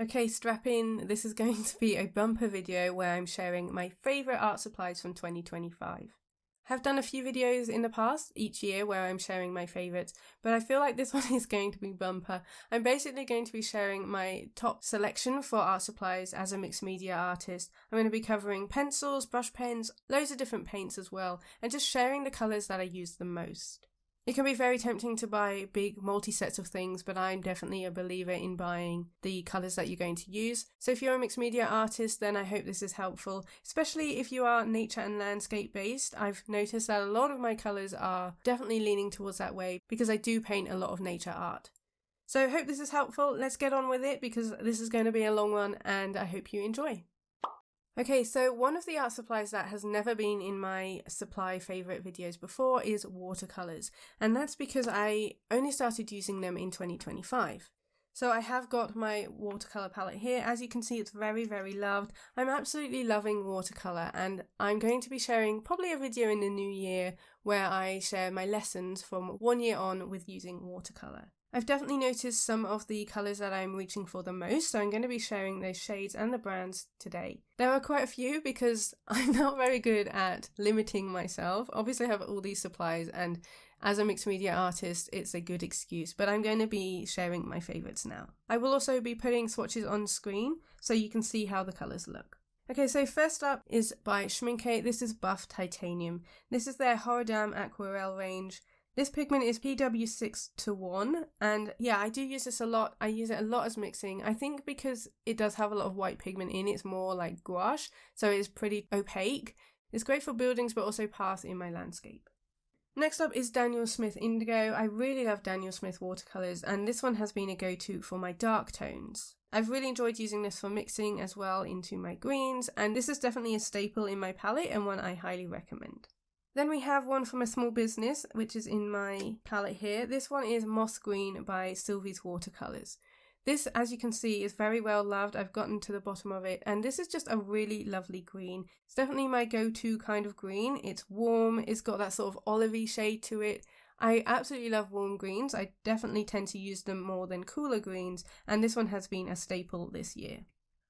Okay, strap in, this is going to be a bumper video where I'm sharing my favourite art supplies from 2025. I've done a few videos in the past, each year, where I'm sharing my favourites, but I feel like this one is going to be bumper. I'm basically going to be sharing my top selection for art supplies as a mixed media artist. I'm going to be covering pencils, brush pens, loads of different paints as well, and just sharing the colours that I use the most. It can be very tempting to buy big multi-sets of things, but I'm definitely a believer in buying the colours that you're going to use. So if you're a mixed media artist, then I hope this is helpful, especially if you are nature and landscape based. I've noticed that a lot of my colours are definitely leaning towards that way because I do paint a lot of nature art. So I hope this is helpful. Let's get on with it because this is going to be a long one and I hope you enjoy. Okay, so one of the art supplies that has never been in my supply favourite videos before is watercolours, and that's because I only started using them in 2025. So I have got my watercolour palette here. As you can see, it's very, very loved. I'm absolutely loving watercolour, and I'm going to be sharing probably a video in the new year where I share my lessons from 1 year on with using watercolour. I've definitely noticed some of the colours that I'm reaching for the most, so I'm going to be sharing those shades and the brands today. There are quite a few because I'm not very good at limiting myself. Obviously I have all these supplies and as a mixed media artist it's a good excuse, but I'm going to be sharing my favourites now. I will also be putting swatches on screen so you can see how the colours look. Okay, so first up is by Schmincke. This is Buff Titanium. This is their Horadam Aquarelle range. This pigment is PW6-1, and yeah, I do use this a lot. I use it a lot as mixing. I think because it does have a lot of white pigment in it, it's more like gouache, so it's pretty opaque. It's great for buildings, but also paths in my landscape. Next up is Daniel Smith Indigo. I really love Daniel Smith watercolours, and this one has been a go-to for my dark tones. I've really enjoyed using this for mixing as well into my greens, and this is definitely a staple in my palette and one I highly recommend. Then we have one from a small business, which is in my palette here. This one is Moss Green by Sylvi's Watercolors. This, as you can see, is very well loved. I've gotten to the bottom of it, and this is just a really lovely green. It's definitely my go-to kind of green. It's warm, it's got that sort of olivey shade to it. I absolutely love warm greens. I definitely tend to use them more than cooler greens, and this one has been a staple this year.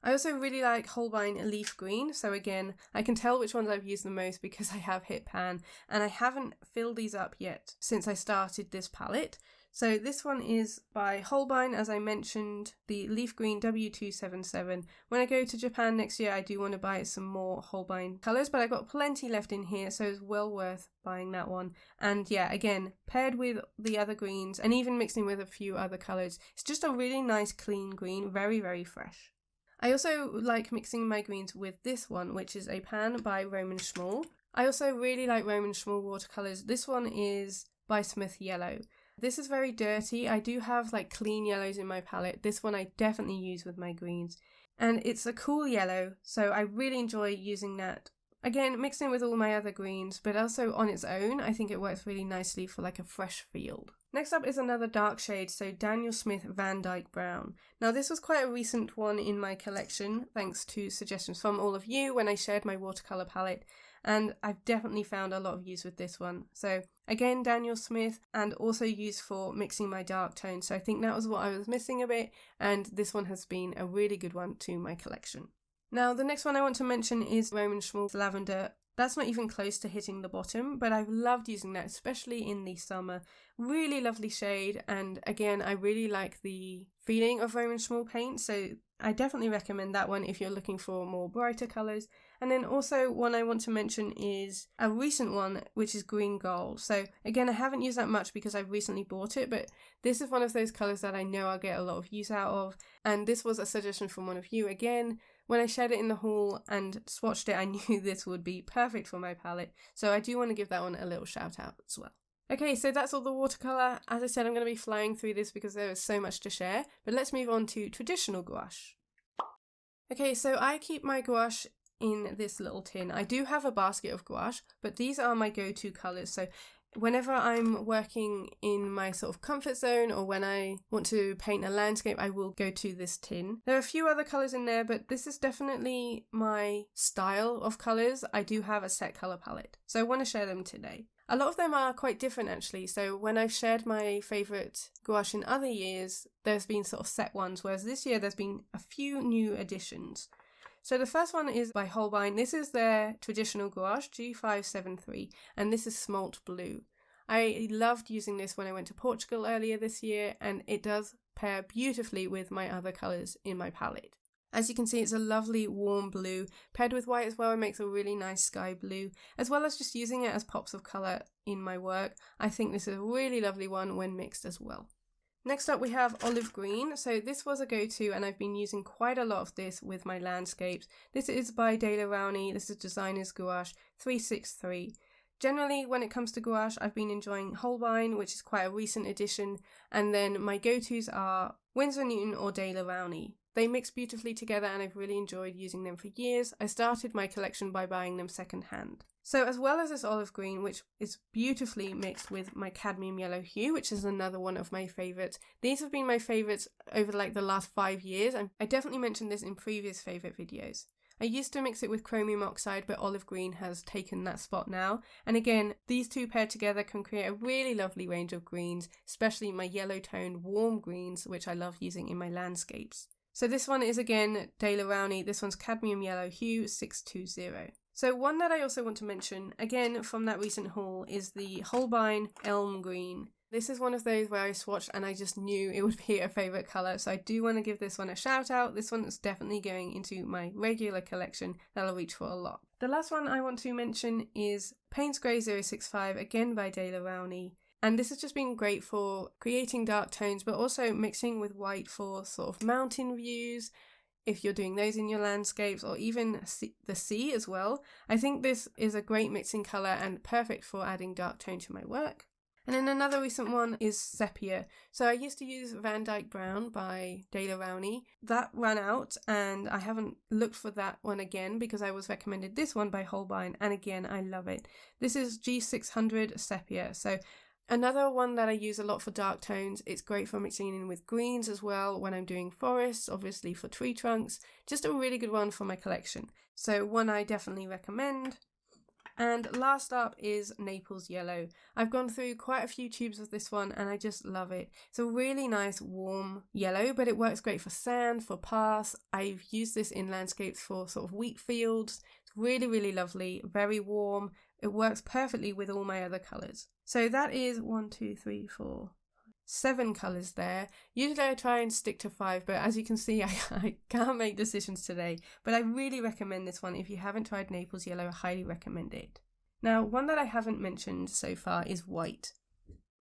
I also really like Holbein Leaf Green, so again, I can tell which ones I've used the most because I have hit pan, and I haven't filled these up yet since I started this palette. So this one is by Holbein, as I mentioned, the Leaf Green W277. When I go to Japan next year, I do want to buy some more Holbein colours, but I've got plenty left in here, so it's well worth buying that one. And yeah, again, paired with the other greens, and even mixing with a few other colours, it's just a really nice clean green, very, very fresh. I also like mixing my greens with this one, which is a pan by Szmal. I also really like Szmal watercolours. This one is by Smith Yellow. This is very dirty. I do have like clean yellows in my palette. This one I definitely use with my greens. And it's a cool yellow, so I really enjoy using that. Again, mixing with all my other greens, but also on its own, I think it works really nicely for like a fresh field. Next up is another dark shade, so Daniel Smith Van Dyke Brown. Now this was quite a recent one in my collection, thanks to suggestions from all of you when I shared my watercolour palette, and I've definitely found a lot of use with this one. So again, Daniel Smith, and also used for mixing my dark tones, so I think that was what I was missing a bit, and this one has been a really good one to my collection. Now the next one I want to mention is Szmal's Lavender. That's not even close to hitting the bottom, but I've loved using that, especially in the summer. Really lovely shade, and again, I really like the feeling of Szmal paint, so I definitely recommend that one if you're looking for more brighter colours. And then also one I want to mention is a recent one, which is Green Gold. So again, I haven't used that much because I've recently bought it, but this is one of those colours that I know I'll get a lot of use out of, and this was a suggestion from one of you again. When I shared it in the haul and swatched it, I knew this would be perfect for my palette, so I do want to give that one a little shout out as well. Okay, so that's all the watercolour. As I said, I'm going to be flying through this because there is so much to share, but let's move on to traditional gouache. Okay, so I keep my gouache in this little tin. I do have a basket of gouache, but these are my go-to colours, so whenever I'm working in my sort of comfort zone or when I want to paint a landscape, I will go to this tin. There are a few other colours in there, but this is definitely my style of colours. I do have a set colour palette, so I want to share them today. A lot of them are quite different actually, so when I've shared my favourite gouache in other years, there's been sort of set ones, whereas this year there's been a few new additions. So the first one is by Holbein. This is their traditional gouache, G573, and this is Smalt Blue. I loved using this when I went to Portugal earlier this year, and it does pair beautifully with my other colours in my palette. As you can see, it's a lovely warm blue, paired with white as well. It makes a really nice sky blue, as well as just using it as pops of colour in my work. I think this is a really lovely one when mixed as well. Next up we have Olive Green. So this was a go-to, and I've been using quite a lot of this with my landscapes. This is by Rowney. This is Designer's Gouache 363. Generally, when it comes to gouache, I've been enjoying Holbein, which is quite a recent addition, and then my go-tos are Winsor Newton or Rowney. They mix beautifully together and I've really enjoyed using them for years. I started my collection by buying them second-hand. So as well as this olive green, which is beautifully mixed with my cadmium yellow hue, which is another one of my favourites. These have been my favourites over like the last 5 years, and I definitely mentioned this in previous favourite videos. I used to mix it with chromium oxide, but olive green has taken that spot now. And again, these two paired together can create a really lovely range of greens, especially my yellow toned warm greens, which I love using in my landscapes. So this one is again Rowney. This one's cadmium yellow hue 620. So one that I also want to mention, again from that recent haul, is the Holbein Elm Green. This is one of those where I swatched and I just knew it would be a favourite colour, so I do want to give this one a shout out. This one is definitely going into my regular collection that I'll reach for a lot. The last one I want to mention is Payne's Grey 065, again by Rowney. And this has just been great for creating dark tones, but also mixing with white for sort of mountain views, if you're doing those in your landscapes, or even the sea as well. I think this is a great mixing colour and perfect for adding dark tone to my work. And then another recent one is Sepia. So I used to use Van Dyke Brown by Rowney. That ran out and I haven't looked for that one again because I was recommended this one by Holbein, and again I love it. This is G600 Sepia. So another one that I use a lot for dark tones. It's great for mixing in with greens as well when I'm doing forests, obviously for tree trunks. Just a really good one for my collection. So one I definitely recommend. And last up is Naples Yellow. I've gone through quite a few tubes of this one and I just love it. It's a really nice warm yellow, but it works great for sand, for paths. I've used this in landscapes for sort of wheat fields. It's really, really lovely, very warm. It works perfectly with all my other colours. So that is 7 colours there. Usually I try and stick to 5, but as you can see I can't make decisions today. But I really recommend this one. If you haven't tried Naples Yellow, I highly recommend it. Now, one that I haven't mentioned so far is white.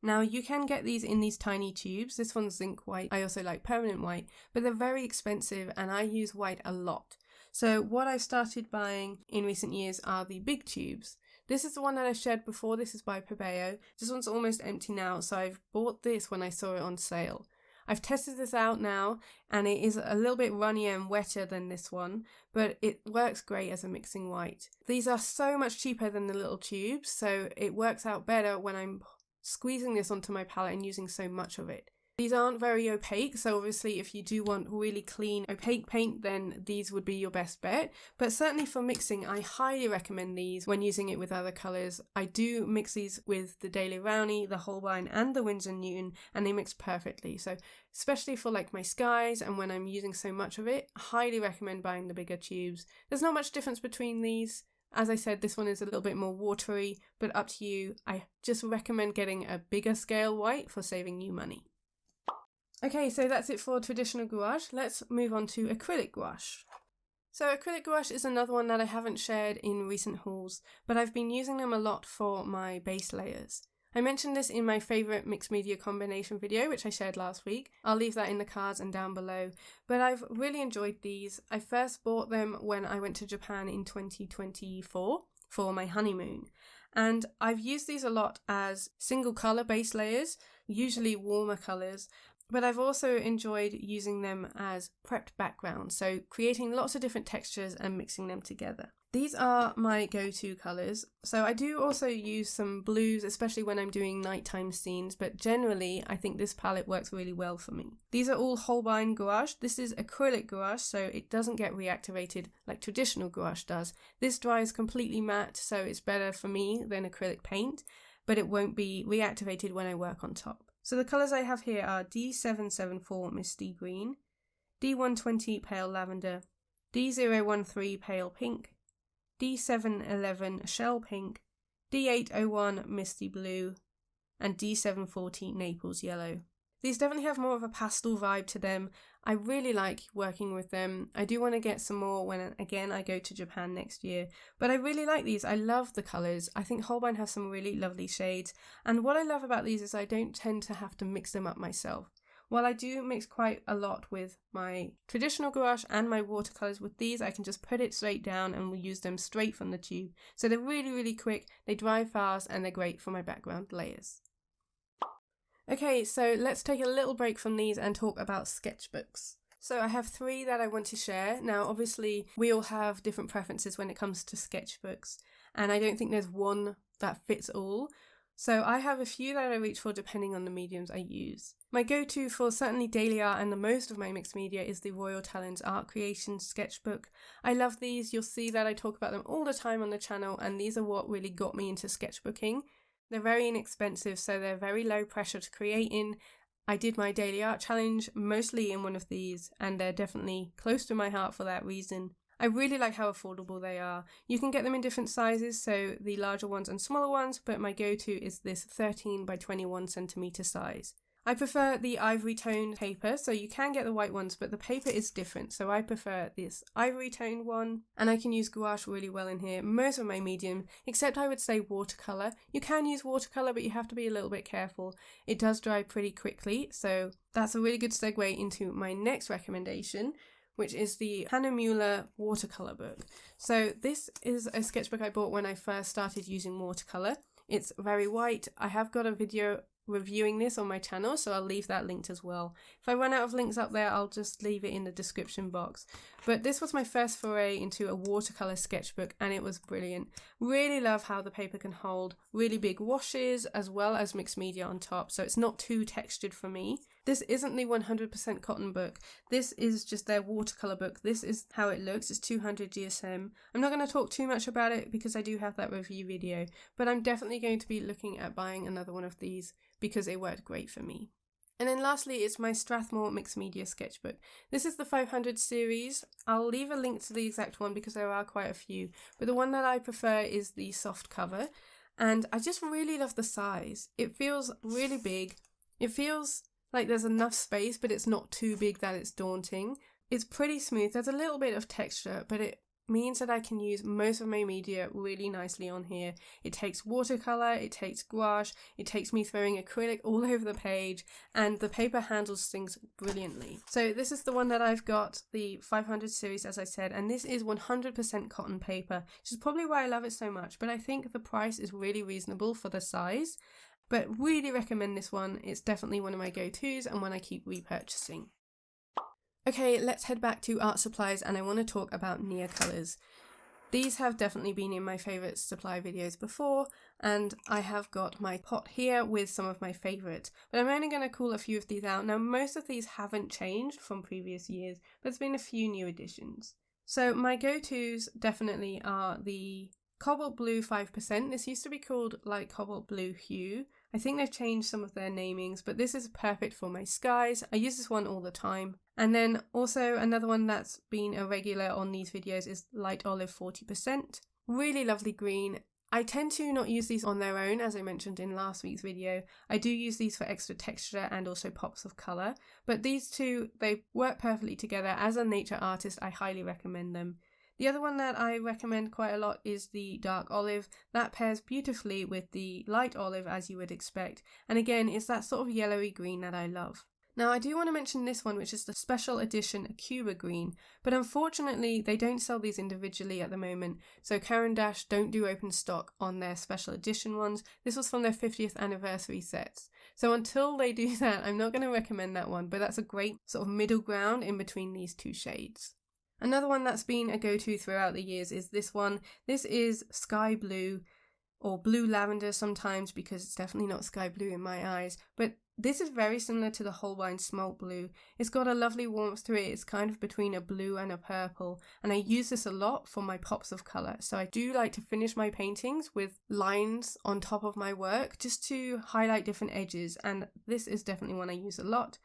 Now you can get these in these tiny tubes. This one's zinc white. I also like permanent white, but they're very expensive and I use white a lot. So what I've started buying in recent years are the big tubes. This is the one that I shared before. This is by Pebeo. This one's almost empty now, so I've bought this when I saw it on sale. I've tested this out now, and it is a little bit runnier and wetter than this one, but it works great as a mixing white. These are so much cheaper than the little tubes, so it works out better when I'm squeezing this onto my palette and using so much of it. These aren't very opaque, so obviously if you do want really clean opaque paint, then these would be your best bet. But certainly for mixing, I highly recommend these when using it with other colours. I do mix these with the Rowney, the Holbein and the Winsor Newton, and they mix perfectly. So especially for like my skies and when I'm using so much of it, I highly recommend buying the bigger tubes. There's not much difference between these. As I said, this one is a little bit more watery, but up to you. I just recommend getting a bigger scale white for saving you money. Okay, so that's it for traditional gouache. Let's move on to acrylic gouache. So acrylic gouache is another one that I haven't shared in recent hauls, but I've been using them a lot for my base layers. I mentioned this in my favourite mixed media combination video, which I shared last week. I'll leave that in the cards and down below. But I've really enjoyed these. I first bought them when I went to Japan in 2024 for my honeymoon. And I've used these a lot as single colour base layers, usually warmer colours. But I've also enjoyed using them as prepped backgrounds, so creating lots of different textures and mixing them together. These are my go-to colours, so I do also use some blues, especially when I'm doing nighttime scenes, but generally I think this palette works really well for me. These are all Holbein gouache. This is acrylic gouache, so it doesn't get reactivated like traditional gouache does. This dries completely matte, so it's better for me than acrylic paint. but it won't be reactivated when I work on top. So the colours I have here are D774 Misty Green, D120 Pale Lavender, D013 Pale Pink, D711 Shell Pink, D801 Misty Blue, and D740 Naples Yellow. These definitely have more of a pastel vibe to them. I really like working with them. I do want to get some more when, again, I go to Japan next year. But I really like these. I love the colours. I think Holbein has some really lovely shades. And what I love about these is I don't tend to have to mix them up myself. While I do mix quite a lot with my traditional gouache and my watercolours, with these I can just put it straight down and we'll use them straight from the tube. So they're really, really quick, they dry fast, and they're great for my background layers. Okay, so let's take a little break from these and talk about sketchbooks. So I have 3 that I want to share. Now obviously we all have different preferences when it comes to sketchbooks, and I don't think there's one that fits all. So I have a few that I reach for depending on the mediums I use. My go-to for certainly daily art and the most of my mixed media is the Royal Talens Art Creation Sketchbook. I love these. You'll see that I talk about them all the time on the channel, and these are what really got me into sketchbooking. They're very inexpensive, so they're very low pressure to create in. I did my daily art challenge mostly in one of these, and they're definitely close to my heart for that reason. I really like how affordable they are. You can get them in different sizes, so the larger ones and smaller ones, but my go-to is this 13 by 21 centimeter size. I prefer the ivory toned paper, so you can get the white ones, but the paper is different, so I prefer this ivory toned one, and I can use gouache really well in here, most of my medium, except I would say watercolor. You can use watercolor, but you have to be a little bit careful. It does dry pretty quickly, so that's a really good segue into my next recommendation, which is the Hahnemuehle watercolor book. So this is a sketchbook I bought when I first started using watercolor. It's very white. I have got a video reviewing this on my channel, so I'll leave that linked as well. If I run out of links up there, I'll just leave it in the description box. But this was my first foray into a watercolor sketchbook, and it was brilliant. Really love how the paper can hold really big washes as well as mixed media on top, so it's not too textured for me. This isn't the 100% cotton book. This is just their watercolor book. This is how it looks. It's 200 GSM. I'm not going to talk too much about it because I do have that review video, but I'm definitely going to be looking at buying another one of these because it worked great for me. And then lastly, it's my Strathmore Mixed Media Sketchbook. This is the 500 series. I'll leave a link to the exact one because there are quite a few, but the one that I prefer is the soft cover, and I just really love the size. It feels really big. It feels like there's enough space, but it's not too big that it's daunting. It's pretty smooth. There's a little bit of texture, but it means that I can use most of my media really nicely on here. It takes watercolor, it takes gouache, it takes me throwing acrylic all over the page, and the paper handles things brilliantly. So this is the one that I've got, the 500 series, as I said, and this is 100% cotton paper, which is probably why I love it so much, but I think the price is really reasonable for the size. But really recommend this one. It's definitely one of my go-tos and one I keep repurchasing. Okay, let's head back to art supplies, and I want to talk about Neocolors. These have definitely been in my favourite supply videos before, and I have got my pot here with some of my favourites, but I'm only going to call a few of these out. Now, most of these haven't changed from previous years, but there's been a few new additions. So my go-tos definitely are the Cobalt Blue 5%. This used to be called like Cobalt Blue Hue. I think they've changed some of their namings, but this is perfect for my skies. I use this one all the time. And then also another one that's been a regular on these videos is Light Olive 40%. Really lovely green. I tend to not use these on their own, as I mentioned in last week's video. I do use these for extra texture and also pops of colour. But these two, they work perfectly together. As a nature artist, I highly recommend them. The other one that I recommend quite a lot is the dark olive. That pairs beautifully with the light olive, as you would expect. And again, it's that sort of yellowy green that I love. Now, I do want to mention this one, which is the special edition Cuba green, but unfortunately they don't sell these individually at the moment, so Caran don't do open stock on their special edition ones. This was from their 50th anniversary sets. So until they do that, I'm not going to recommend that one, but that's a great sort of middle ground in between these two shades. Another one that's been a go-to throughout the years is this one. This is Sky Blue, or Blue Lavender sometimes, because it's definitely not sky blue in my eyes, but This is very similar to the Holbein Smalt blue. It's got a lovely warmth to it. It's kind of between a blue and a purple, and I use this a lot for my pops of colour. So I do like to finish my paintings with lines on top of my work just to highlight different edges, and this is definitely one I use a lot,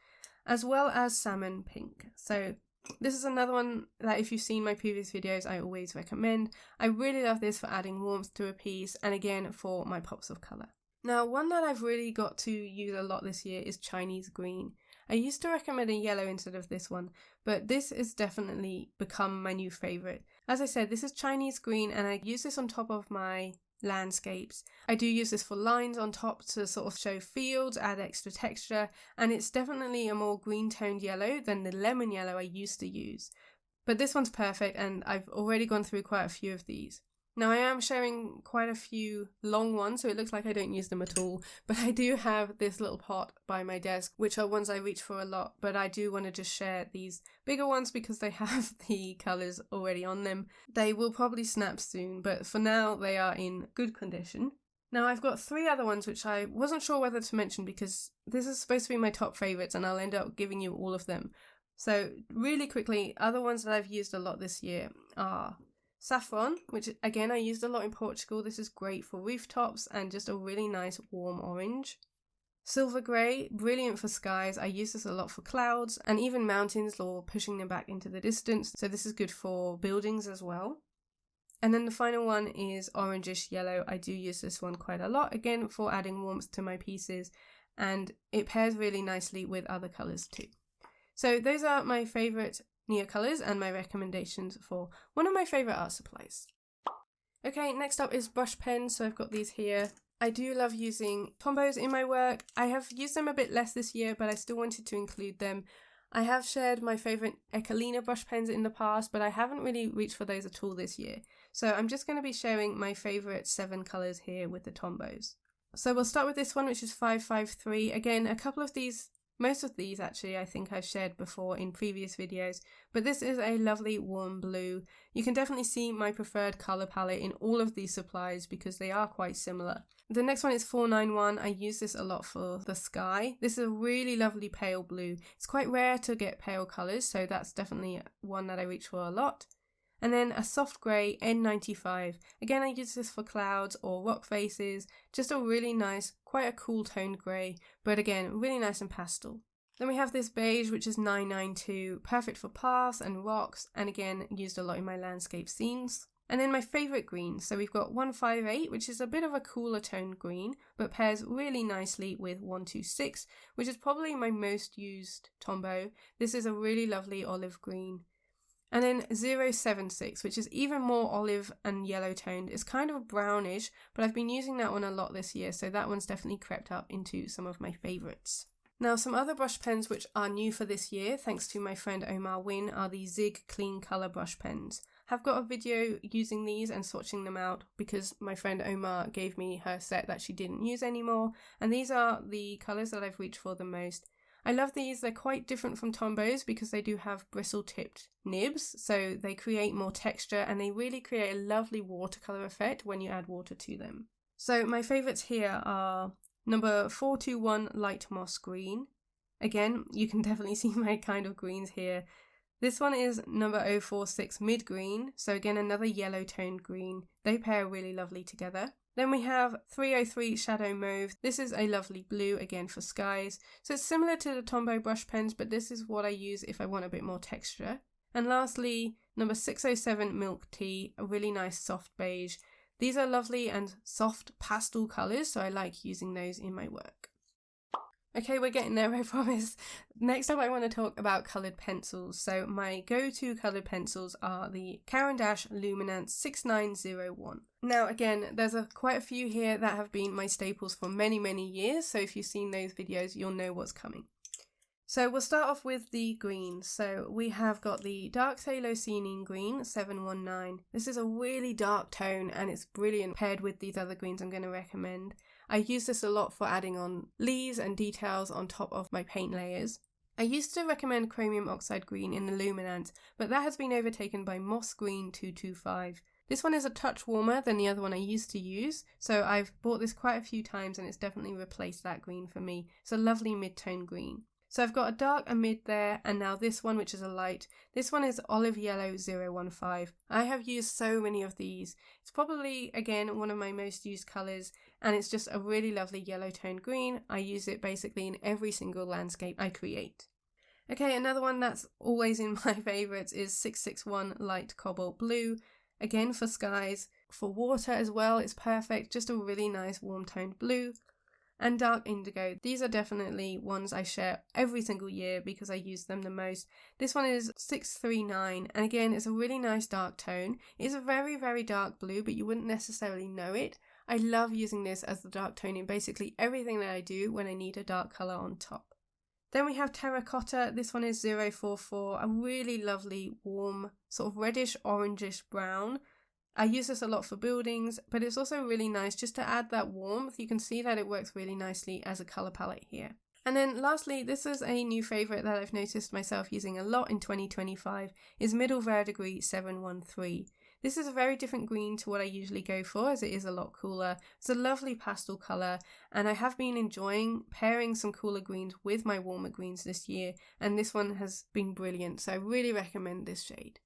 as well as Salmon Pink. So this is another one that if you've seen my previous videos I always recommend. I really love this for adding warmth to a piece, and again for my pops of colour. Now, one that I've really got to use a lot this year is Chinese green. I used to recommend a yellow instead of this one, but this has definitely become my new favourite. As I said, this is Chinese green, and I use this on top of my landscapes. I do use this for lines on top to sort of show fields, add extra texture, and it's definitely a more green toned yellow than the lemon yellow I used to use. But this one's perfect, and I've already gone through quite a few of these. Now I am showing quite a few long ones, so it looks like I don't use them at all, but I do have this little pot by my desk, which are ones I reach for a lot, but I do want to just share these bigger ones because they have the colours already on them. They will probably snap soon, but for now they are in good condition. Now I've got 3 other ones which I wasn't sure whether to mention because this is supposed to be my top favourites and I'll end up giving you all of them. So really quickly, other ones that I've used a lot this year are Saffron, which again I used a lot in Portugal. This is great for rooftops and just a really nice warm orange. Silver grey, brilliant for skies. I use this a lot for clouds and even mountains or pushing them back into the distance. So this is good for buildings as well. And then the final one is orangish yellow. I do use this one quite a lot, again for adding warmth to my pieces, and it pairs really nicely with other colours too. So those are my favourite Neocolors and my recommendations for one of my favourite art supplies. Okay, next up is brush pens. So I've got these here. I do love using Tombows in my work. I have used them a bit less this year, but I still wanted to include them. I have shared my favourite Echolina brush pens in the past, but I haven't really reached for those at all this year. So I'm just going to be sharing my favourite 7 colours here with the Tombows. So we'll start with this one, which is 553. Again, a couple of these, most of these actually I think I've shared before in previous videos, but this is a lovely warm blue. You can definitely see my preferred colour palette in all of these supplies because they are quite similar. The next one is 491. I use this a lot for the sky. This is a really lovely pale blue. It's quite rare to get pale colours, so that's definitely one that I reach for a lot. And then a soft grey N95. Again, I use this for clouds or rock faces. Just a really nice, quite a cool toned grey, but again, really nice and pastel. Then we have this beige, which is 992, perfect for paths and rocks, and again, used a lot in my landscape scenes. And then my favourite green, so we've got 158, which is a bit of a cooler toned green, but pairs really nicely with 126, which is probably my most used Tombow. This is a really lovely olive green. And then 076, which is even more olive and yellow toned. It's kind of brownish, but I've been using that one a lot this year, so that one's definitely crept up into some of my favourites. Now, some other brush pens which are new for this year, thanks to my friend Omar Wynn, are the Zig Clean Colour brush pens. I've got a video using these and swatching them out because my friend Omar gave me her set that she didn't use anymore, and these are the colours that I've reached for the most. I love these. They're quite different from Tombows because they do have bristle-tipped nibs, so they create more texture and they really create a lovely watercolour effect when you add water to them. So my favourites here are number 421 Light Moss Green. Again, you can definitely see my kind of greens here. This one is number 046 Mid Green, so again another yellow toned green. They pair really lovely together. Then we have 303 Shadow Mauve. This is a lovely blue, again for skies. So it's similar to the Tombow brush pens, but this is what I use if I want a bit more texture. And lastly, number 607 Milk Tea, a really nice soft beige. These are lovely and soft pastel colours, so I like using those in my work. Okay, we're getting there, I promise. Next up I want to talk about coloured pencils. So my go-to coloured pencils are the Caran Luminance 6901. Now again, there's quite a few here that have been my staples for many, many years, so if you've seen those videos, you'll know what's coming. So we'll start off with the greens. So we have got the Dark Thylacine Green 719. This is a really dark tone and it's brilliant paired with these other greens I'm going to recommend. I use this a lot for adding on leaves and details on top of my paint layers. I used to recommend Chromium Oxide Green in the Luminance, but that has been overtaken by Moss Green 225. This one is a touch warmer than the other one I used to use, so I've bought this quite a few times and it's definitely replaced that green for me. It's a lovely mid-tone green. So I've got a dark, a mid there, and now this one, which is a light. This one is Olive Yellow 015. I have used so many of these. It's probably, again, one of my most used colours, and it's just a really lovely yellow toned green. I use it basically in every single landscape I create. Okay, another one that's always in my favourites is 661 Light Cobalt Blue. Again, for skies, for water as well, it's perfect. Just a really nice warm toned blue. And Dark Indigo. These are definitely ones I share every single year because I use them the most. This one is 639, and again, it's a really nice dark tone. It's a very, very dark blue, but you wouldn't necessarily know it. I love using this as the dark tone in basically everything that I do when I need a dark colour on top. Then we have Terracotta. This one is 044, a really lovely, warm, sort of reddish, orangish brown. I use this a lot for buildings, but it's also really nice just to add that warmth. You can see that it works really nicely as a colour palette here. And then lastly, this is a new favourite that I've noticed myself using a lot in 2025, is Middle Verdigris 713. This is a very different green to what I usually go for, as it is a lot cooler. It's a lovely pastel colour, and I have been enjoying pairing some cooler greens with my warmer greens this year, and this one has been brilliant, so I really recommend this shade.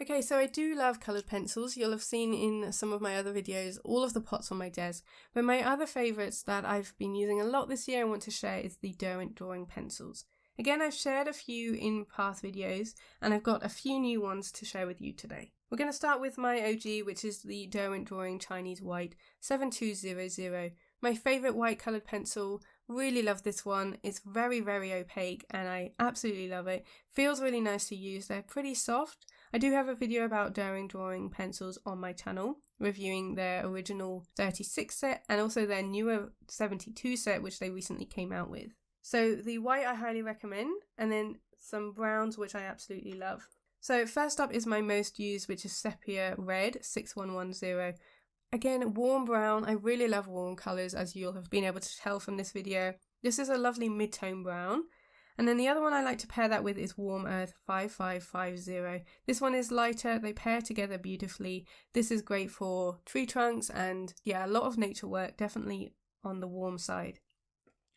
Okay, so I do love coloured pencils. You'll have seen in some of my other videos all of the pots on my desk, but my other favourites that I've been using a lot this year and want to share is the Derwent Drawing pencils. Again, I've shared a few in past videos, and I've got a few new ones to share with you today. We're going to start with my OG, which is the Derwent Drawing Chinese White 7200. My favourite white coloured pencil. Really love this one. It's very, very opaque, and I absolutely love it. Feels really nice to use. They're pretty soft. I do have a video about Derwent Drawing pencils on my channel, reviewing their original 36 set and also their newer 72 set, which they recently came out with. So the white I highly recommend, and then some browns, which I absolutely love. So first up is my most used, which is Sepia Red 6110. Again, warm brown. I really love warm colours, as you'll have been able to tell from this video. This is a lovely mid-tone brown. And then the other one I like to pair that with is Warm Earth 5550. This one is lighter, they pair together beautifully. This is great for tree trunks and yeah, a lot of nature work, definitely on the warm side.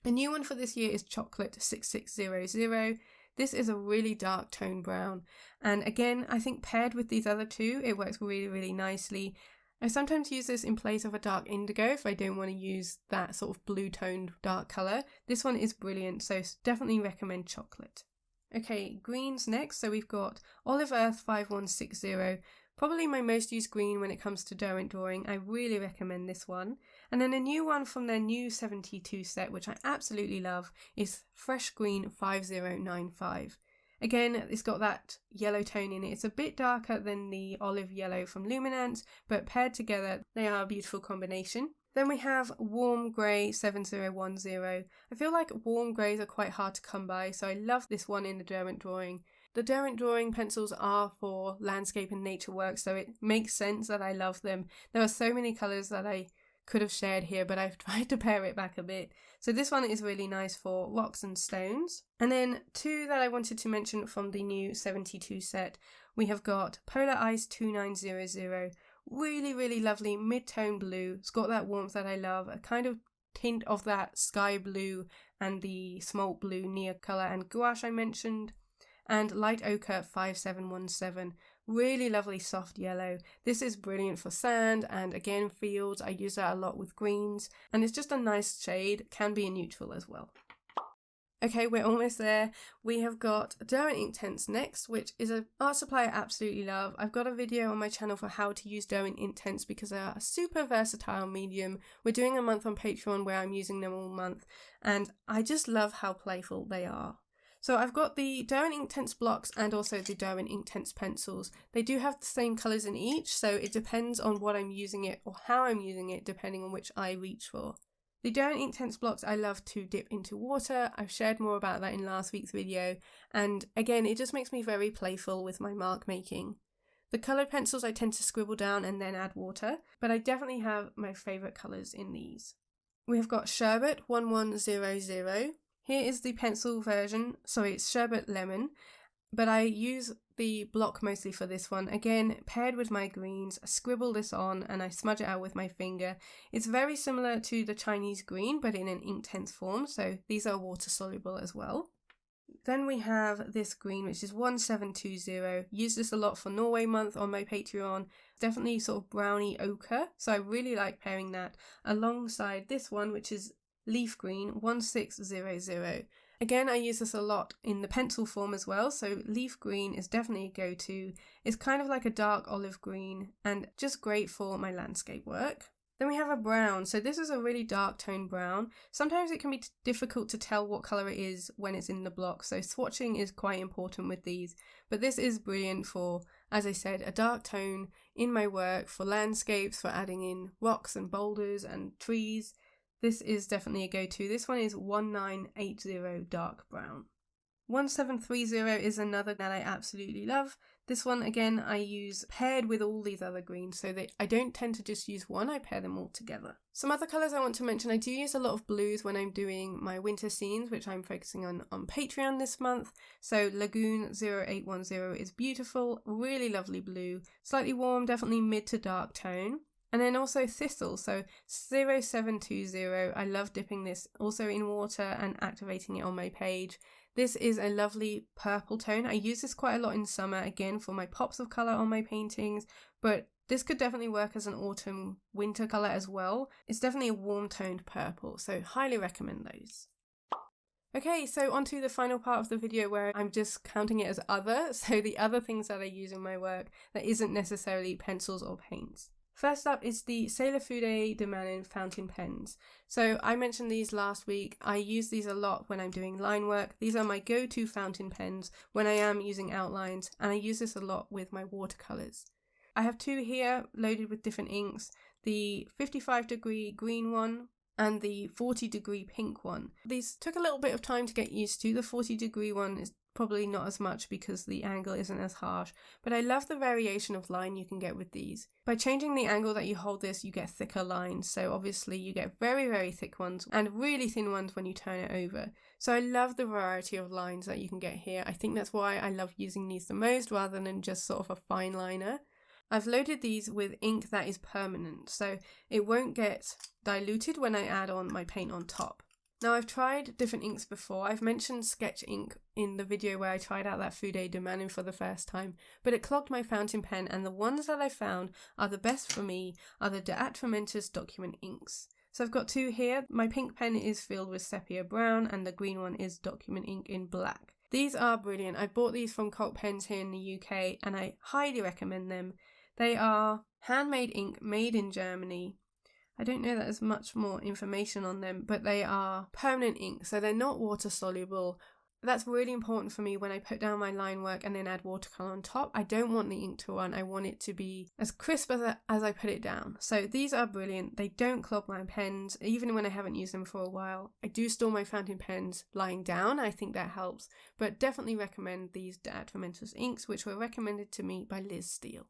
A new one for this year is Chocolate 6600. This is a really dark tone brown. And again, I think paired with these other two, it works really, really nicely. I sometimes use this in place of a dark indigo if I don't want to use that sort of blue toned dark colour. This one is brilliant, so definitely recommend Chocolate. Okay, greens next. So we've got Olive Earth 5160, probably my most used green when it comes to Derwent Drawing. I really recommend this one. And then a new one from their new 72 set, which I absolutely love, is Fresh Green 5095. Again, it's got that yellow tone in it. It's a bit darker than the olive yellow from Luminance, but paired together, they are a beautiful combination. Then we have Warm Grey 7010. I feel like warm greys are quite hard to come by, so I love this one in the Derwent Drawing. The Derwent Drawing pencils are for landscape and nature work, so it makes sense that I love them. There are so many colours that I could have shared here, but I've tried to pare it back a bit. So this one is really nice for rocks and stones. And then two that I wanted to mention from the new 72 set, we have got Polar Ice 2900. Really, really lovely mid-tone blue. It's got that warmth that I love, a kind of tint of that sky blue and the smalt blue Neocolor and Gouache I mentioned. And Light Ochre 5717. Really lovely soft yellow. This is brilliant for sand and again fields. I use that a lot with greens, and it's just a nice shade. Can be a neutral as well. Okay, we're almost there. We have got Derwent Inktense next, which is an art supply I absolutely love. I've got a video on my channel for how to use Derwent Inktense because they are a super versatile medium. We're doing a month on Patreon where I'm using them all month, and I just love how playful they are. So I've got the Derwent Inktense blocks and also the Derwent Inktense pencils. They do have the same colours in each, so it depends on what I'm using it or how I'm using it, depending on which I reach for. The Derwent Inktense blocks I love to dip into water. I've shared more about that in last week's video, and again, it just makes me very playful with my mark making. The coloured pencils I tend to scribble down and then add water, but I definitely have my favourite colours in these. We have got Sherbet 1100. Here is the pencil version, sorry, it's Sherbet Lemon, but I use the block mostly for this one. Again, paired with my greens, I scribble this on and I smudge it out with my finger. It's very similar to the Chinese green, but in an Inktense form, so these are water soluble as well. Then we have this green, which is 1720. Use this a lot for Norway month on my Patreon. Definitely sort of browny ochre, so I really like pairing that alongside this one, which is leaf green 1600. Again, I use this a lot in the pencil form as well, so leaf green is definitely a go-to. It's kind of like a dark olive green and just great for my landscape work. Then we have a brown, so this is a really dark tone brown. Sometimes it can be difficult to tell what colour it is when it's in the block, so swatching is quite important with these. But this is brilliant for, as I said, a dark tone in my work, for landscapes, for adding in rocks and boulders and trees. This is definitely a go-to. This one is 1980 dark brown. 1730 is another that I absolutely love. This one, again, I use paired with all these other greens, so that I don't tend to just use one, I pair them all together. Some other colours I want to mention, I do use a lot of blues when I'm doing my winter scenes, which I'm focusing on Patreon this month. So Lagoon 0810 is beautiful, really lovely blue, slightly warm, definitely mid to dark tone. And then also Thistle, so 0720, I love dipping this also in water and activating it on my page. This is a lovely purple tone. I use this quite a lot in summer, again, for my pops of colour on my paintings, but this could definitely work as an autumn winter colour as well. It's definitely a warm toned purple, so highly recommend those. Okay, so on to the final part of the video where I'm just counting it as other, so the other things that I use in my work that isn't necessarily pencils or paints. First up is the Sailor Fude de Manin fountain pens. So I mentioned these last week. I use these a lot when I'm doing line work. These are my go-to fountain pens when I am using outlines, and I use this a lot with my watercolors. I have two here loaded with different inks, the 55-degree green one and the 40-degree pink one. These took a little bit of time to get used to. The 40-degree one is probably not as much because the angle isn't as harsh, but I love the variation of line you can get with these. By changing the angle that you hold this, you get thicker lines, so obviously you get very, very thick ones and really thin ones when you turn it over. So I love the variety of lines that you can get here. I think that's why I love using these the most rather than just sort of a fine liner. I've loaded these with ink that is permanent, so it won't get diluted when I add on my paint on top. Now, I've tried different inks before. I've mentioned sketch ink in the video where I tried out that Fude de Manin for the first time, but it clogged my fountain pen, and the ones that I found are the best for me are the De Atramentis document inks. So I've got two here. My pink pen is filled with sepia brown and the green one is document ink in black. These are brilliant. I bought these from Cult Pens here in the UK and I highly recommend them. They are handmade ink made in Germany. I don't know that there's much more information on them, but they are permanent ink, so they're not water soluble. That's really important for me when I put down my line work and then add watercolour on top. I don't want the ink to run, I want it to be as crisp as I put it down. So these are brilliant, they don't clog my pens, even when I haven't used them for a while. I do store my fountain pens lying down, I think that helps, but definitely recommend these De Atramentis inks, which were recommended to me by Liz Steele.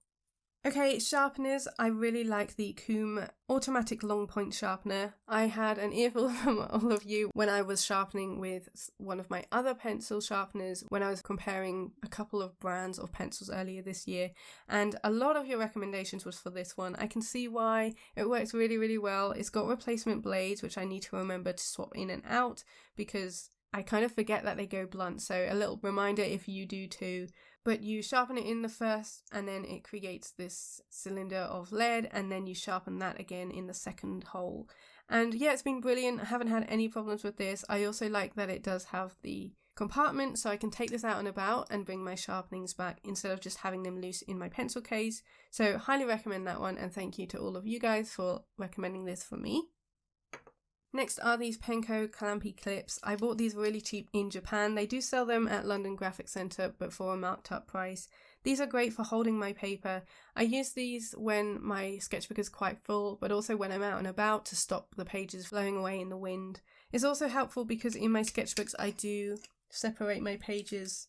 Okay, sharpeners. I really like the Coombe automatic long point sharpener. I had an earful from all of you when I was sharpening with one of my other pencil sharpeners when I was comparing a couple of brands of pencils earlier this year, and a lot of your recommendations was for this one. I can see why. It works really, really well. It's got replacement blades, which I need to remember to swap in and out because I kind of forget that they go blunt, so a little reminder if you do too. But you sharpen it in the first and then it creates this cylinder of lead and then you sharpen that again in the second hole. And yeah, it's been brilliant. I haven't had any problems with this. I also like that it does have the compartment so I can take this out and about and bring my sharpenings back instead of just having them loose in my pencil case. So highly recommend that one, and thank you to all of you guys for recommending this for me. Next are these Penco Clampi clips. I bought these really cheap in Japan. They do sell them at London Graphic Centre, but for a marked up price. These are great for holding my paper. I use these when my sketchbook is quite full, but also when I'm out and about to stop the pages flowing away in the wind. It's also helpful because in my sketchbooks I do separate my pages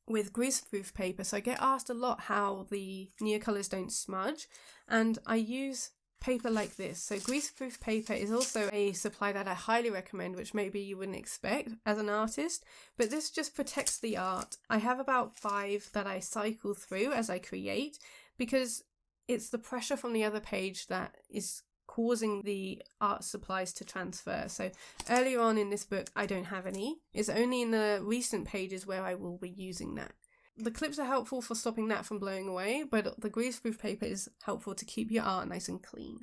with greaseproof paper, so I get asked a lot how the Neocolors don't smudge, and I use paper like this. So greaseproof paper is also a supply that I highly recommend, which maybe you wouldn't expect as an artist, but this just protects the art. I have about 5 that I cycle through as I create, because it's the pressure from the other page that is causing the art supplies to transfer. So earlier on in this book I don't have any. It's only in the recent pages where I will be using that. The clips are helpful for stopping that from blowing away, but the greaseproof paper is helpful to keep your art nice and clean.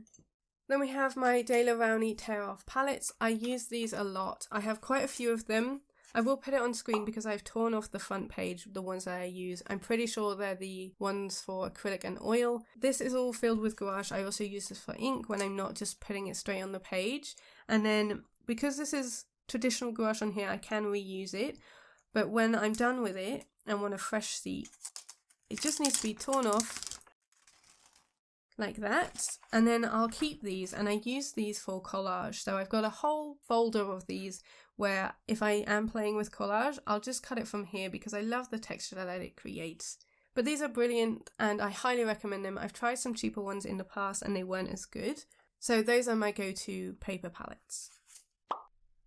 Then we have my De La Rowney Tear Off palettes. I use these a lot. I have quite a few of them. I will put it on screen because I've torn off the front page, the ones that I use. I'm pretty sure they're the ones for acrylic and oil. This is all filled with gouache. I also use this for ink when I'm not just putting it straight on the page. And then because this is traditional gouache on here, I can reuse it. But when I'm done with it and want a fresh sheet, it just needs to be torn off like that, and then I'll keep these, and I use these for collage. So I've got a whole folder of these where if I am playing with collage, I'll just cut it from here because I love the texture that it creates. But these are brilliant and I highly recommend them. I've tried some cheaper ones in the past and they weren't as good. So those are my go-to paper palettes.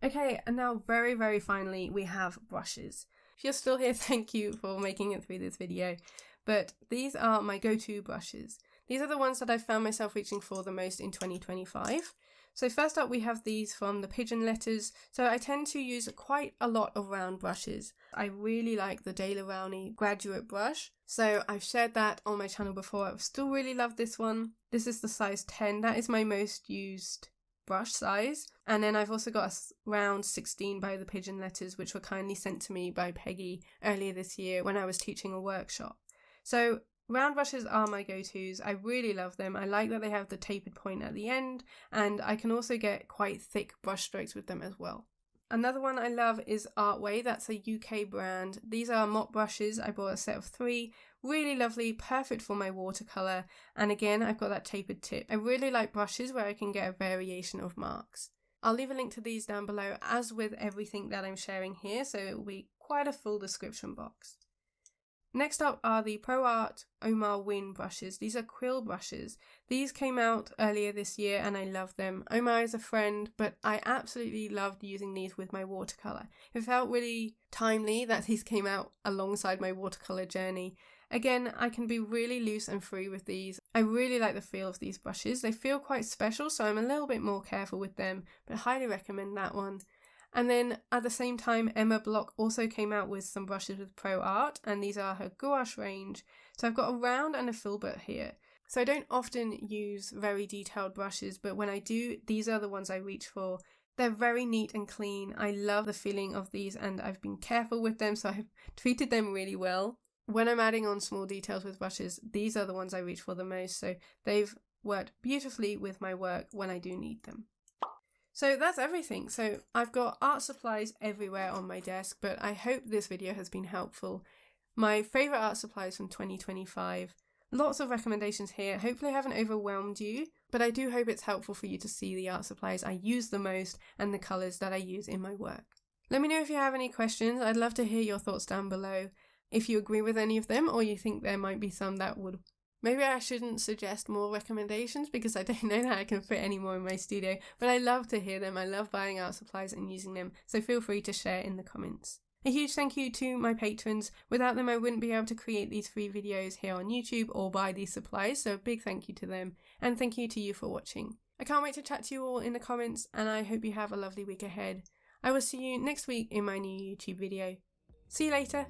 Okay, and now very finally we have brushes. If you're still here, thank you for making it through this video. But these are my go-to brushes. These are the ones that I found myself reaching for the most in 2025. So first up we have these from the Pigeon Letters. So I tend to use quite a lot of round brushes. I really like the De La Rowney graduate brush. So I've shared that on my channel before. I still really love this one. This is the size 10. That is my most used brush size. And then I've also got a round 16 by the Pigeon Letters, which were kindly sent to me by Peggy earlier this year when I was teaching a workshop. So round brushes are my go-tos. I really love them. I like that they have the tapered point at the end, and I can also get quite thick brush strokes with them as well. Another one I love is Artway. That's a UK brand. These are mop brushes. I bought a set of 3. Really lovely, perfect for my watercolor. And again, I've got that tapered tip. I really like brushes where I can get a variation of marks. I'll leave a link to these down below, as with everything that I'm sharing here, so it will be quite a full description box. Next up are the ProArt Omar Win brushes. These are quill brushes. These came out earlier this year and I love them. Omar is a friend, but I absolutely loved using these with my watercolor. It felt really timely that these came out alongside my watercolor journey. Again, I can be really loose and free with these. I really like the feel of these brushes. They feel quite special, so I'm a little bit more careful with them, but I highly recommend that one. And then at the same time, Emma Block also came out with some brushes with ProArt, and these are her gouache range. So I've got a round and a filbert here. So I don't often use very detailed brushes, but when I do, these are the ones I reach for. They're very neat and clean. I love the feeling of these, and I've been careful with them, so I've treated them really well. When I'm adding on small details with brushes, these are the ones I reach for the most, so they've worked beautifully with my work when I do need them. So that's everything. So I've got art supplies everywhere on my desk, but I hope this video has been helpful. My favourite art supplies from 2025. Lots of recommendations here. Hopefully I haven't overwhelmed you, but I do hope it's helpful for you to see the art supplies I use the most and the colours that I use in my work. Let me know if you have any questions. I'd love to hear your thoughts down below. If you agree with any of them, or you think there might be some that would... Maybe I shouldn't suggest more recommendations because I don't know that I can fit any more in my studio, but I love to hear them. I love buying art supplies and using them, so feel free to share in the comments. A huge thank you to my patrons. Without them I wouldn't be able to create these free videos here on YouTube or buy these supplies, so a big thank you to them, and thank you to you for watching. I can't wait to chat to you all in the comments, and I hope you have a lovely week ahead. I will see you next week in my new YouTube video. See you later!